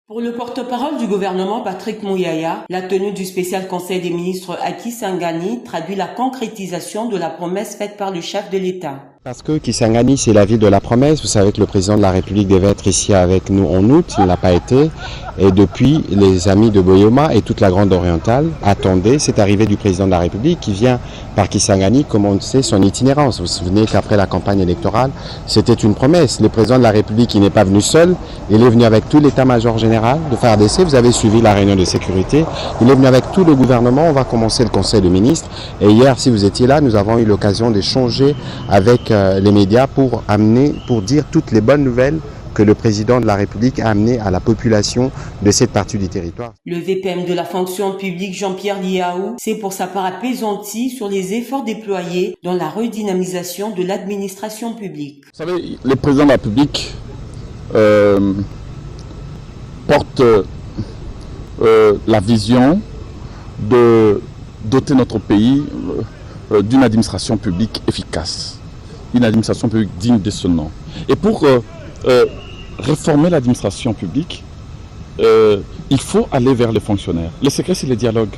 Pour le porte-parole du gouvernement Patrick Mouyaya, la tenue du spécial conseil des ministres à Kisangani traduit la concrétisation de la promesse faite par le chef de l'État. Parce que Kisangani, c'est la ville de la promesse. Vous savez que le président de la République devait être ici avec nous en août, il n'a pas été. Et depuis, les amis de Boyoma et toute la Grande Orientale attendaient cette arrivée du président de la République qui vient par Kisangani commencer son itinérance. Vous vous souvenez qu'après la campagne électorale, c'était une promesse. Le président de la République, il n'est pas venu seul, il est venu avec tout l'état-major général de FARDC. Vous avez suivi la réunion de sécurité. Il est venu avec tout le gouvernement. On va commencer le conseil de ministres. Et hier, si vous étiez là, nous avons eu l'occasion d'échanger avec les médias pour dire toutes les bonnes nouvelles que le président de la République a amené à la population de cette partie du territoire. Le VPM de la fonction publique Jean-Pierre Liaou s'est pour sa part apaisanti sur les efforts déployés dans la redynamisation de l'administration publique. Vous savez, le président de la République porte la vision de doter notre pays d'une administration publique efficace, une administration publique digne de ce nom. Et pour réformer l'administration publique, il faut aller vers les fonctionnaires. Le secret, c'est le dialogue.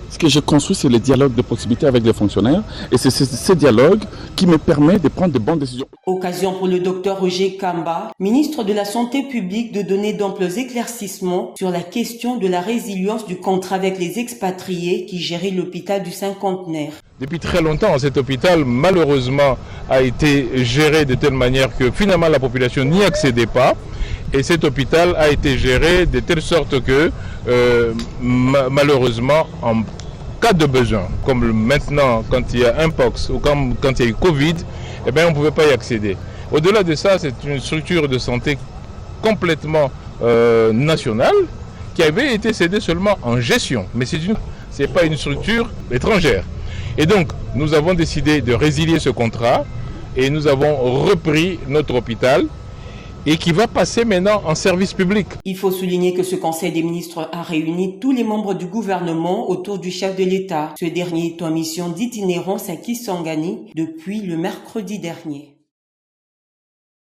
Ce que je construis, c'est le dialogue de proximité avec les fonctionnaires. Et c'est ce dialogue qui me permet de prendre de bonnes décisions. Occasion pour le docteur Roger Kamba, ministre de la Santé publique, de donner d'amples éclaircissements sur la question de la résilience du contrat avec les expatriés qui géraient l'hôpital du Cinquantenaire. Depuis très longtemps, cet hôpital, malheureusement, a été géré de telle manière que finalement la population n'y accédait pas. Et cet hôpital a été géré de telle sorte que, malheureusement, en cas de besoin, comme maintenant quand il y a un pox ou quand il y a eu Covid, eh bien, on ne pouvait pas y accéder. Au-delà de ça, c'est une structure de santé complètement nationale qui avait été cédée seulement en gestion. Mais ce n'est pas une structure étrangère. Et donc, nous avons décidé de résilier ce contrat et nous avons repris notre hôpital et qui va passer maintenant en service public. Il faut souligner que ce conseil des ministres a réuni tous les membres du gouvernement autour du chef de l'État. Ce dernier est en mission d'itinérance à Kisangani depuis le mercredi dernier.